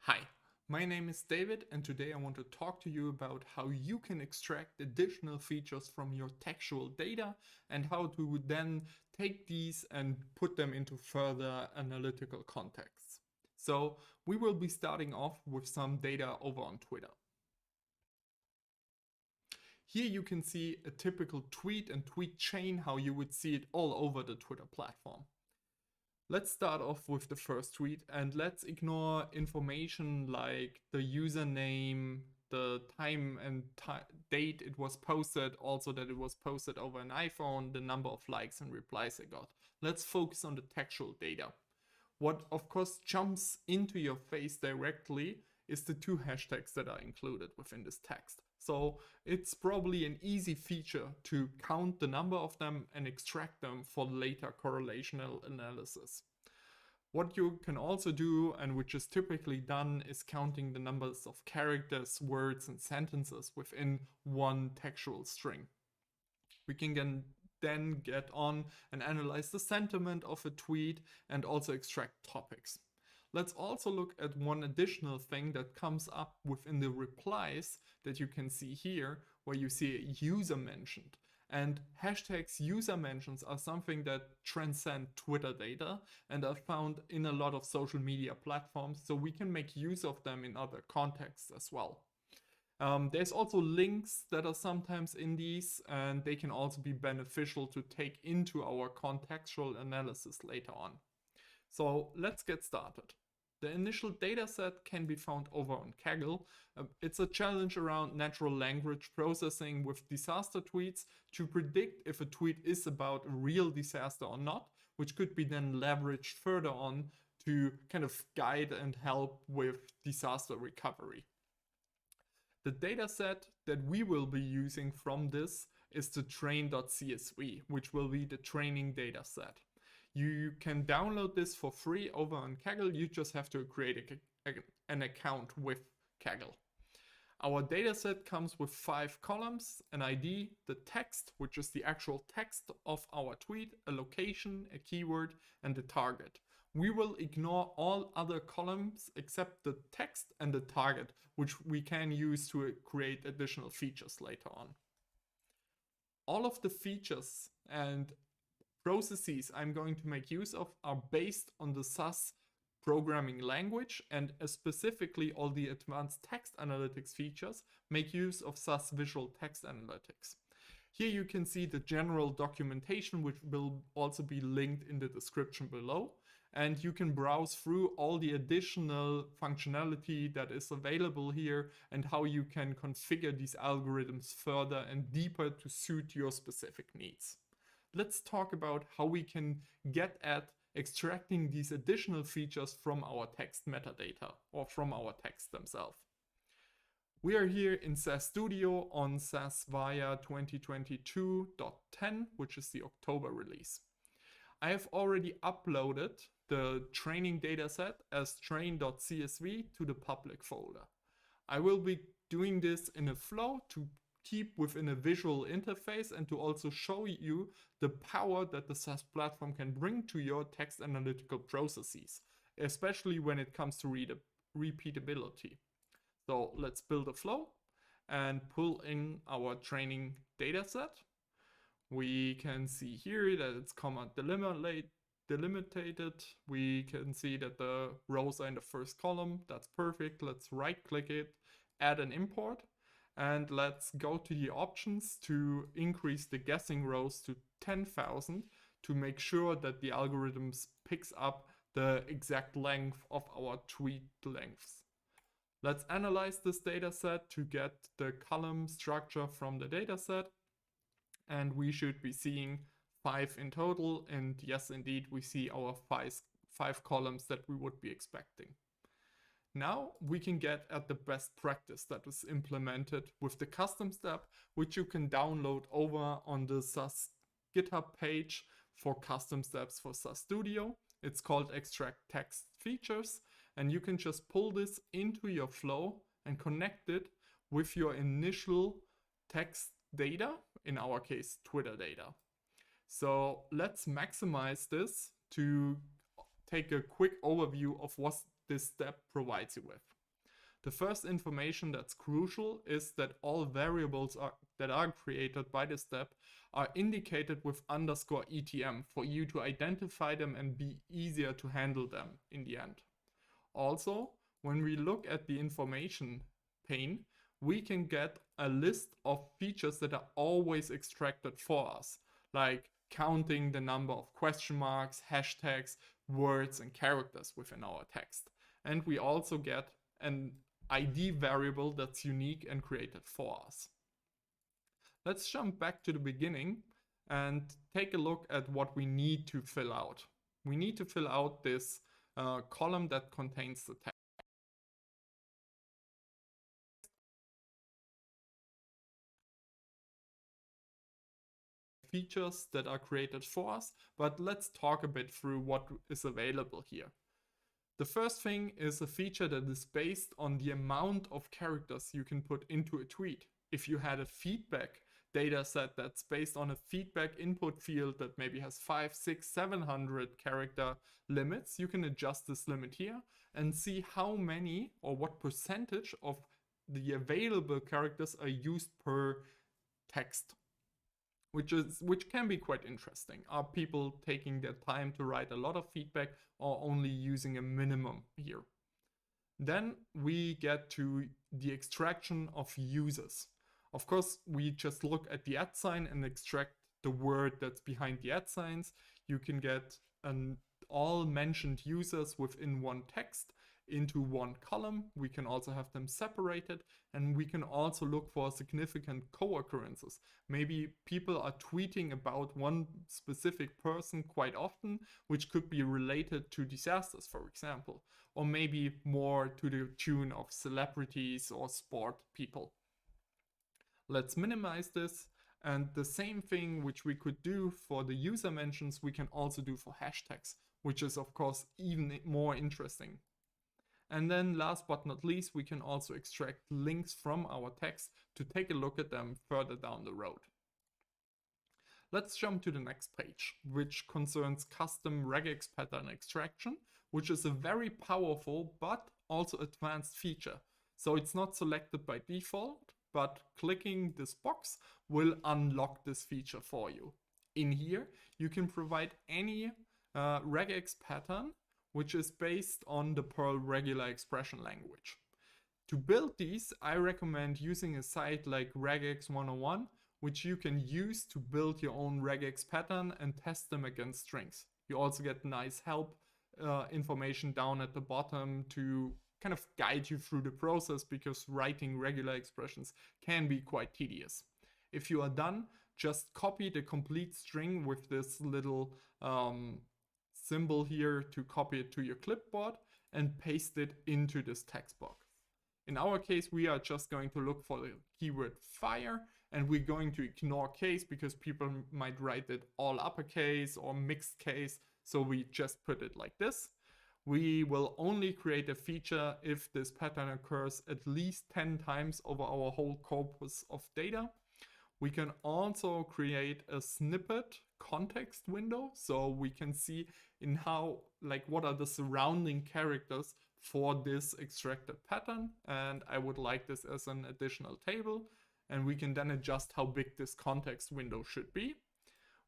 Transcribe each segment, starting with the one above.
Hi, my name is David and today I want to talk to you about how you can extract additional features from your textual data and how to then take these and put them into further analytical contexts. So we will be starting off with some data over on Twitter. Here you can see a typical tweet and tweet chain, how you would see it all over the Twitter platform. Let's start off with the first tweet and let's ignore information like the username, the time and date it was posted, also that it was posted over an iPhone, the number of likes and replies I got. Let's focus on the textual data. What of course jumps into your face directly is the two hashtags that are included within this text. So it's probably an easy feature to count the number of them and extract them for later correlational analysis. What you can also do, and which is typically done, is counting the numbers of characters, words, and sentences within one textual string. We can then get on and analyze the sentiment of a tweet and also extract topics. Let's also look at one additional thing that comes up within the replies that you can see here, where you see a user mentioned. And hashtags user mentions are something that transcend Twitter data and are found in a lot of social media platforms, so we can make use of them in other contexts as well. There's also links that are sometimes in these, and they can also be beneficial to take into our contextual analysis later on. So let's get started. The initial dataset can be found over on Kaggle. It's a challenge around natural language processing with disaster tweets to predict if a tweet is about a real disaster or not, which could be then leveraged further on to kind of guide and help with disaster recovery. The dataset that we will be using from this is the train.csv, which will be the training dataset. You can download this for free over on Kaggle. You just have to create an account with Kaggle. Our dataset comes with 5 columns, an ID, the text, which is the actual text of our tweet, a location, a keyword, and the target. We will ignore all other columns except the text and the target, which we can use to create additional features later on. All of the features and processes I'm going to make use of are based on the SAS programming language, and specifically all the advanced text analytics features make use of SAS visual text analytics. Here you can see the general documentation, which will also be linked in the description below, and you can browse through all the additional functionality that is available here and how you can configure these algorithms further and deeper to suit your specific needs. Let's talk about how we can get at extracting these additional features from our text metadata or from our text themselves. We are here in SAS Studio on SAS Viya 2022.10, which is the October release. I have already uploaded the training dataset as train.csv to the public folder. I will be doing this in a flow to keep within a visual interface and to also show you the power that the SAS platform can bring to your text analytical processes, especially when it comes to repeatability. So let's build a flow and pull in our training dataset. We can see here that it's comma delimited. We can see that the rows are in the first column. That's perfect. Let's right click it, add an import. And let's go to the options to increase the guessing rows to 10,000 to make sure that the algorithms picks up the exact length of our tweet lengths. Let's analyze this dataset to get the column structure from the dataset. And we should be seeing 5 in total. And yes, indeed, we see our five columns that we would be expecting. Now we can get at the best practice that is implemented with the custom step, which you can download over on the SAS GitHub page for custom steps for SAS Studio. It's called Extract Text Features, and you can just pull this into your flow and connect it with your initial text data, in our case, Twitter data. So let's maximize this to take a quick overview of what this step provides you with. The first information that's crucial is that all variables that are created by this step are indicated with _etm for you to identify them and be easier to handle them in the end. Also, when we look at the information pane, we can get a list of features that are always extracted for us, like counting the number of question marks, hashtags, words, and characters within our text. And we also get an ID variable that's unique and created for us. Let's jump back to the beginning and take a look at what we need to fill out. We need to fill out this column that contains the text. Features that are created for us, but let's talk a bit through what is available here. The first thing is a feature that is based on the amount of characters you can put into a tweet. If you had a feedback data set that's based on a feedback input field that maybe has 500, 600, 700 character limits, you can adjust this limit here and see how many or what percentage of the available characters are used per text. Which can be quite interesting. Are people taking their time to write a lot of feedback or only using a minimum here? Then we get to the extraction of users. Of course, we just look at the @ and extract the word that's behind the @. You can get all mentioned users within one text into one column. We can also have them separated, and we can also look for significant co-occurrences. Maybe people are tweeting about one specific person quite often, which could be related to disasters, for example, or maybe more to the tune of celebrities or sport people. Let's minimize this, and the same thing which we could do for the user mentions, we can also do for hashtags, which is of course even more interesting. And then last but not least, we can also extract links from our text to take a look at them further down the road. Let's jump to the next page, which concerns custom regex pattern extraction, which is a very powerful but also advanced feature. So it's not selected by default, but clicking this box will unlock this feature for you. In here, you can provide any regex pattern which is based on the Perl regular expression language. To build these, I recommend using a site like regex 101, which you can use to build your own regex pattern and test them against strings. You also get nice help information down at the bottom to kind of guide you through the process, because writing regular expressions can be quite tedious. If you are done, just copy the complete string with this little symbol here to copy it to your clipboard and paste it into this text box. In our case, we are just going to look for the keyword fire, and we're going to ignore case because people might write it all uppercase or mixed case, so we just put it like this. We will only create a feature if this pattern occurs at least 10 times over our whole corpus of data. We can also create a snippet context window, so we can see in how, what are the surrounding characters for this extracted pattern, and I would like this as an additional table, and we can then adjust how big this context window should be.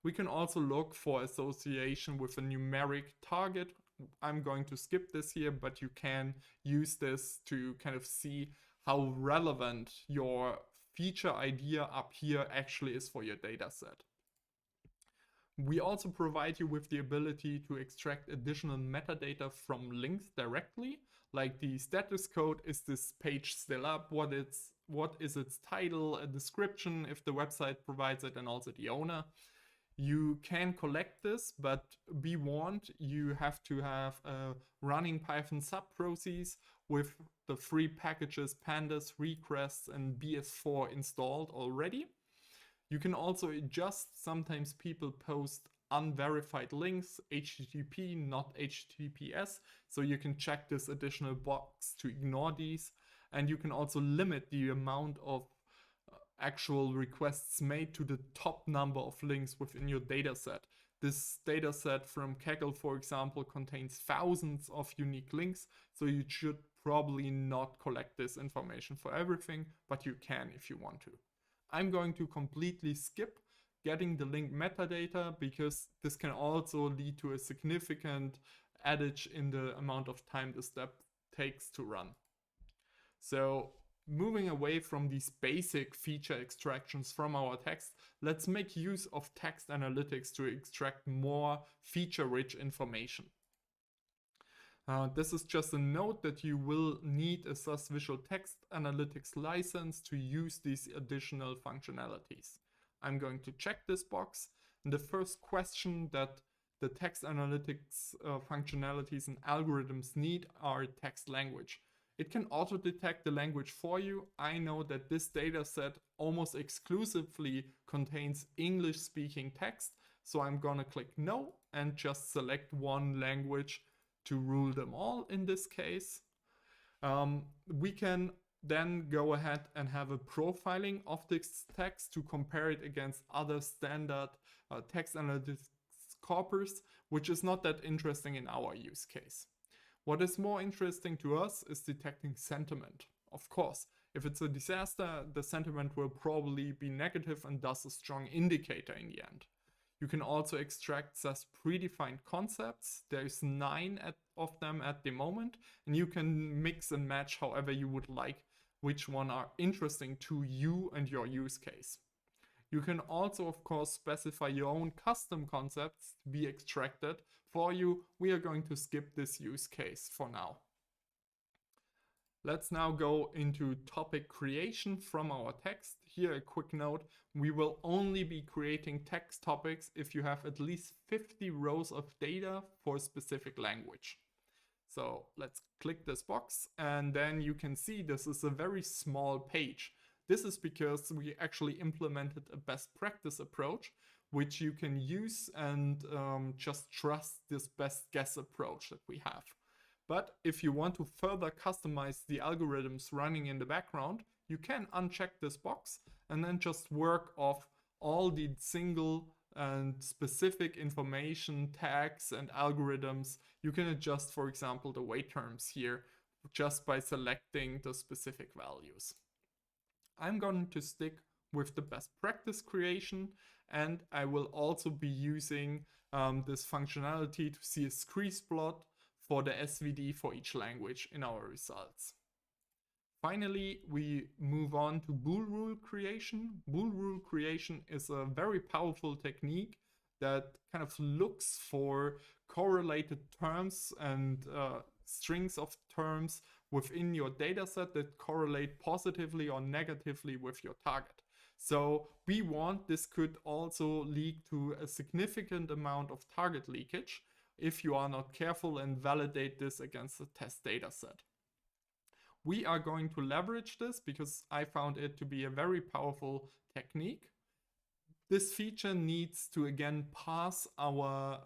We can also look for association with a numeric target. I'm going to skip this here, but you can use this to kind of see how relevant your feature idea up here actually is for your data set. We also provide you with the ability to extract additional metadata from links directly, like the status code. Is this page still up? What is its title, a description if the website provides it, and also the owner. You can collect this, but be warned, you have to have a running Python sub-process with the free packages pandas, requests, and bs4 installed already. You can also adjust, sometimes people post unverified links, HTTP, not HTTPS, so you can check this additional box to ignore these. And you can also limit the amount of actual requests made to the top number of links within your data set. This data set from Kaggle, for example, contains thousands of unique links, so you should probably not collect this information for everything, but you can if you want to. I'm going to completely skip getting the link metadata because this can also lead to a significant adage in the amount of time the step takes to run. So moving away from these basic feature extractions from our text, let's make use of text analytics to extract more feature-rich information. This is just a note that you will need a SAS Visual Text Analytics license to use these additional functionalities. I'm going to check this box. And the first question that the text analytics functionalities and algorithms need are text language. It can auto-detect the language for you. I know that this data set almost exclusively contains English-speaking text, so I'm gonna click no and just select one language to rule them all in this case. We can then go ahead and have a profiling of this text to compare it against other standard text analytics corpus, which is not that interesting in our use case. What is more interesting to us is detecting sentiment. Of course, if it's a disaster, the sentiment will probably be negative and thus a strong indicator in the end. You can also extract SAS predefined concepts. There's 9 of them at the moment, and you can mix and match however you would like which one are interesting to you and your use case. You can also, of course, specify your own custom concepts to be extracted for you. We are going to skip this use case for now. Let's now go into topic creation from our text. Here a quick note, we will only be creating text topics if you have at least 50 rows of data for a specific language. So let's click this box and then you can see this is a very small page. This is because we actually implemented a best practice approach, which you can use and just trust this best guess approach that we have. But if you want to further customize the algorithms running in the background, you can uncheck this box and then just work off all the single and specific information, tags and algorithms. You can adjust, for example, the wait terms here just by selecting the specific values. I'm going to stick with the best practice creation, and I will also be using this functionality to see a squeeze plot for the SVD for each language in our results. Finally, we move on to bool rule creation. Bool rule creation is a very powerful technique that kind of looks for correlated terms and strings of terms within your dataset that correlate positively or negatively with your target. So we want this could also lead to a significant amount of target leakage if you are not careful and validate this against the test dataset. We are going to leverage this because I found it to be a very powerful technique. This feature needs to again pass our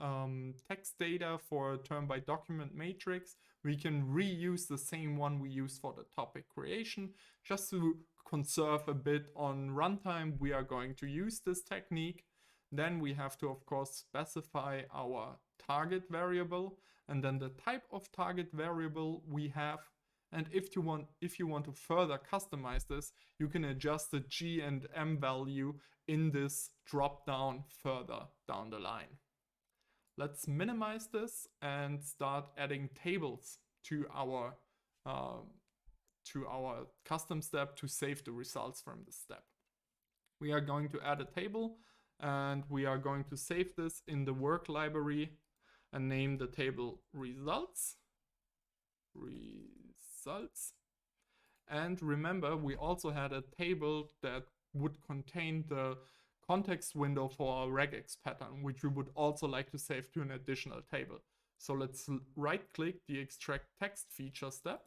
text data for a term by document matrix. We can reuse the same one we used for the topic creation. Just to conserve a bit on runtime, we are going to use this technique. Then we have to, of course, specify our target variable and then the type of target variable we have. And if you want to further customize this, you can adjust the G and M value in this drop down further down the line. Let's minimize this and start adding tables to our custom step to save the results from the step. We are going to add a table and we are going to save this in the work library and name the table results. And remember, we also had a table that would contain the context window for our regex pattern, which we would also like to save to an additional table. So let's right click the extract text feature step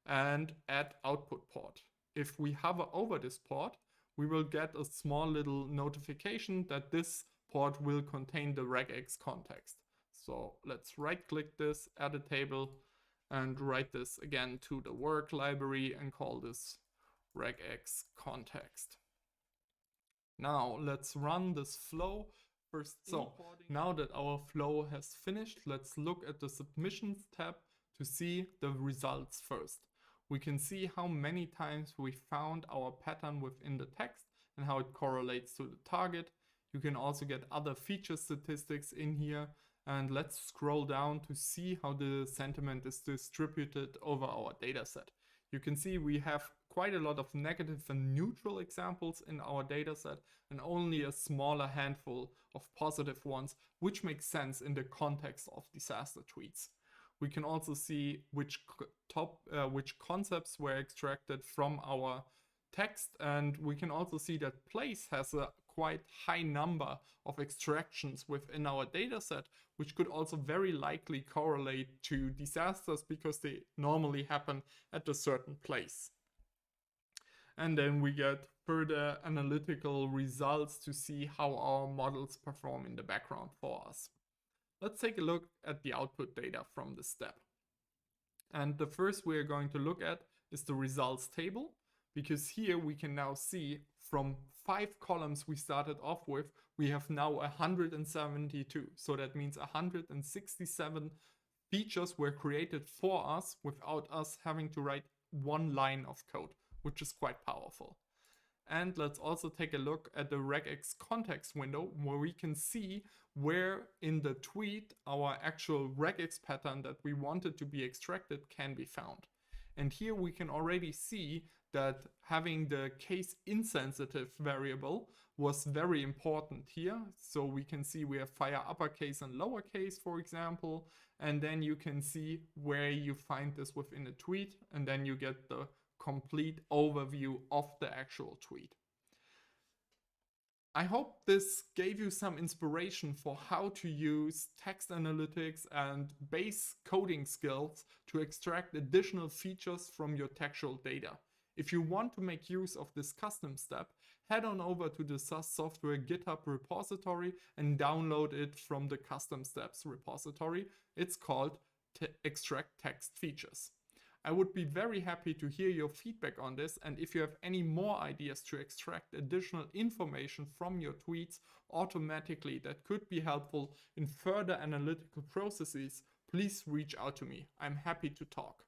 and add output port. If we hover over this port, we will get a small little notification that this port will contain the regex context. So let's right click this, add a table, and write this again to the work library and call this regex context. Now let's run this flow So now that our flow has finished, let's look at the submissions tab to see the results first. We can see how many times we found our pattern within the text and how it correlates to the target. You can also get other feature statistics in here. And let's scroll down to see how the sentiment is distributed over our dataset. You can see we have quite a lot of negative and neutral examples in our dataset and only a smaller handful of positive ones, which makes sense in the context of disaster tweets. We can also see which concepts were extracted from our text, and we can also see that place has a quite high number of extractions within our dataset, which could also very likely correlate to disasters because they normally happen at a certain place. And then we get further analytical results to see how our models perform in the background for us. Let's take a look at the output data from this step. And the first we're going to look at is the results table, because here we can now see from 5 columns we started off with, we have now 172. So that means 167 features were created for us without us having to write one line of code, which is quite powerful. And let's also take a look at the regex context window, where we can see where in the tweet our actual regex pattern that we wanted to be extracted can be found. And here we can already see that having the case insensitive variable was very important here. So we can see we have fire uppercase and lowercase, for example, and then you can see where you find this within a tweet, and then you get the complete overview of the actual tweet. I hope this gave you some inspiration for how to use text analytics and base coding skills to extract additional features from your textual data. If you want to make use of this custom step, head on over to the SAS software GitHub repository and download it from the custom steps repository. It's called Extract Text Features. I would be very happy to hear your feedback on this, and if you have any more ideas to extract additional information from your tweets automatically that could be helpful in further analytical processes, please reach out to me. I'm happy to talk.